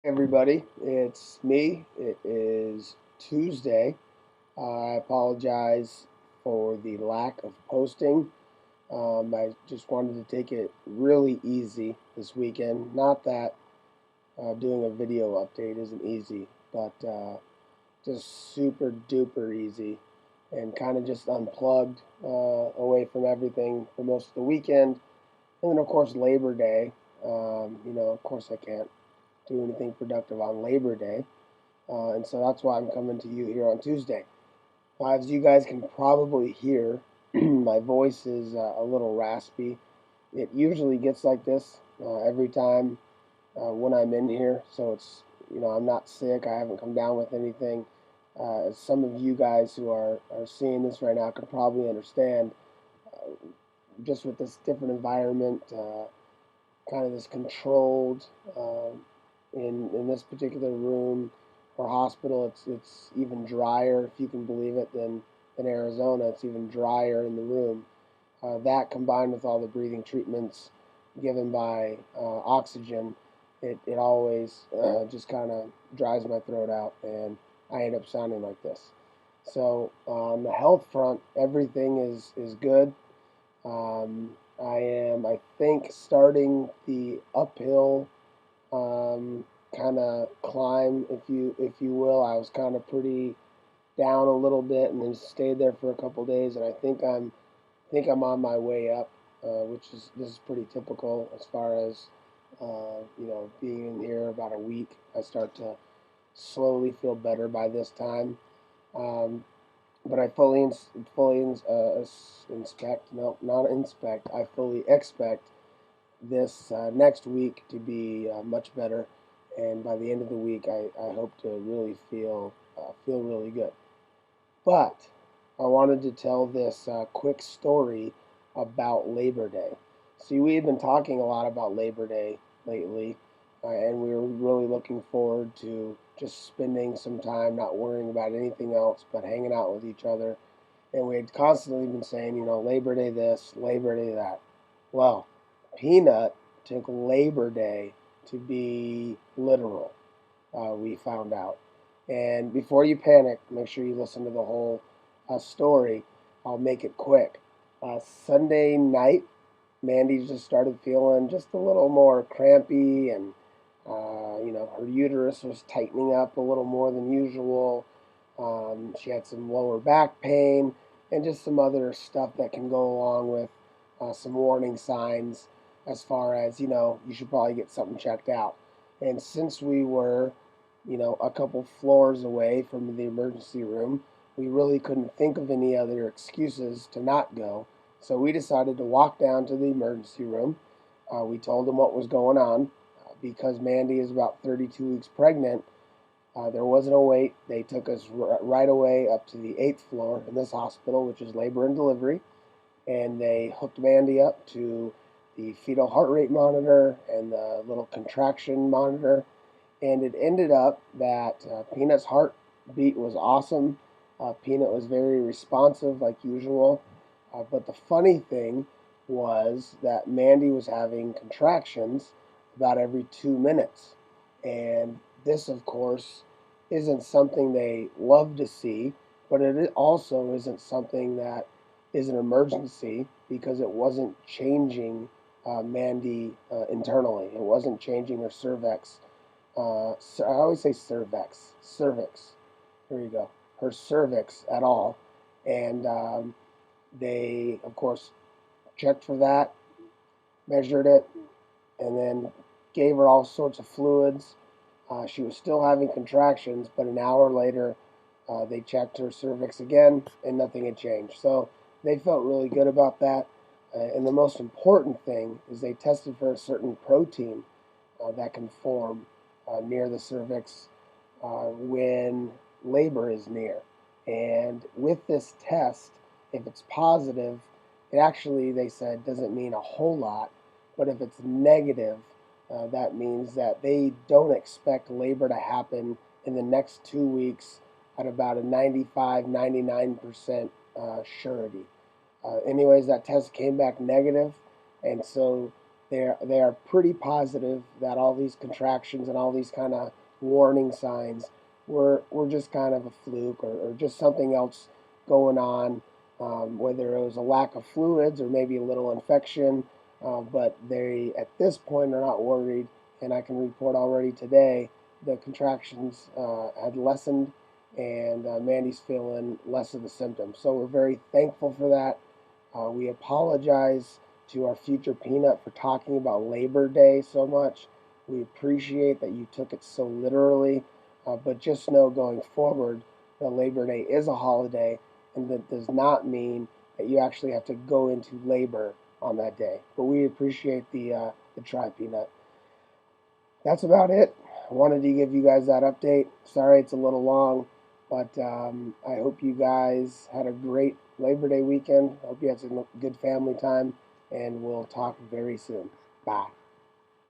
Everybody, it's me. It is Tuesday. I apologize for the lack of posting. I just wanted to take it really easy this weekend. Not that doing a video update isn't easy, but just super duper easy and kind of just unplugged away from everything for most of the weekend. And then, of course, Labor Day. Of course, I can't do anything productive on Labor Day. And so that's why I'm coming to you here on Tuesday. As you guys can probably hear, my voice is a little raspy. It usually gets like this every time when I'm in here. So I'm not sick. I haven't come down with anything. As some of you guys who are seeing this right now can probably understand, uh, just with this different environment, kind of this controlled, in this particular room or hospital, it's even drier, if you can believe it, than Arizona. It's even drier in the room. That combined with all the breathing treatments given by oxygen, it always just kind of dries my throat out, and I end up sounding like this. So on the health front, everything is good. I think, starting the uphill kind of climb, if you will. I was kind of pretty down a little bit, and then stayed there for a couple days, and I think I'm on my way up, which is this is pretty typical as far as being in here about a week. I start to slowly feel better by this time. Um, but I inspect, no, not inspect. I fully expect this next week to be much better, and by the end of the week, I hope to really feel really good. But I wanted to tell this quick story about Labor Day. See, we have been talking a lot about Labor Day lately, and we were really looking forward to just spending some time not worrying about anything else but hanging out with each other. And we had constantly been saying, Labor Day this, Labor Day that. Well, Peanut took Labor Day to be literal, we found out. And before you panic, make sure you listen to the whole story. I'll make it quick. Sunday night, Mandy just started feeling just a little more crampy, and her uterus was tightening up a little more than usual. She had some lower back pain and just some other stuff that can go along with some warning signs, as far as, you should probably get something checked out. And since we were, a couple floors away from the emergency room, we really couldn't think of any other excuses to not go. So we decided to walk down to the emergency room. We told them what was going on. Because Mandy is about 32 weeks pregnant, there wasn't a wait. They took us right away up to the 8th floor in this hospital, which is labor and delivery, and they hooked Mandy up to the fetal heart rate monitor and the little contraction monitor. And it ended up that Peanut's heartbeat was awesome. Peanut was very responsive, like usual. But the funny thing was that Mandy was having contractions about every 2 minutes. And this, of course, isn't something they love to see, but it also isn't something that is an emergency, because it wasn't changing Mandy internally. It wasn't changing her cervix. I always say cervix. Cervix. Here you go. Her cervix at all. And they, of course, checked for that, measured it, and then gave her all sorts of fluids. She was still having contractions, but an hour later, they checked her cervix again, and nothing had changed. So they felt really good about that. And the most important thing is they tested for a certain protein that can form near the cervix when labor is near. And with this test, if it's positive, it actually, they said, doesn't mean a whole lot. But if it's negative, that means that they don't expect labor to happen in the next 2 weeks at about a 95, 99% surety. Anyways, that test came back negative, and so they are pretty positive that all these contractions and all these kind of warning signs were just kind of a fluke, or just something else going on, whether it was a lack of fluids or maybe a little infection. But they, at this point, are not worried, and I can report already today the contractions had lessened, and Mandy's feeling less of the symptoms. So we're very thankful for that. We apologize to our future Peanut for talking about Labor Day so much. We appreciate that you took it so literally, but just know going forward that Labor Day is a holiday, and that does not mean that you actually have to go into labor on that day. But we appreciate the try, Peanut. That's about it. I wanted to give you guys that update. Sorry it's a little long, but I hope you guys had a great Labor Day weekend. I hope you had some good family time, and we'll talk very soon. Bye.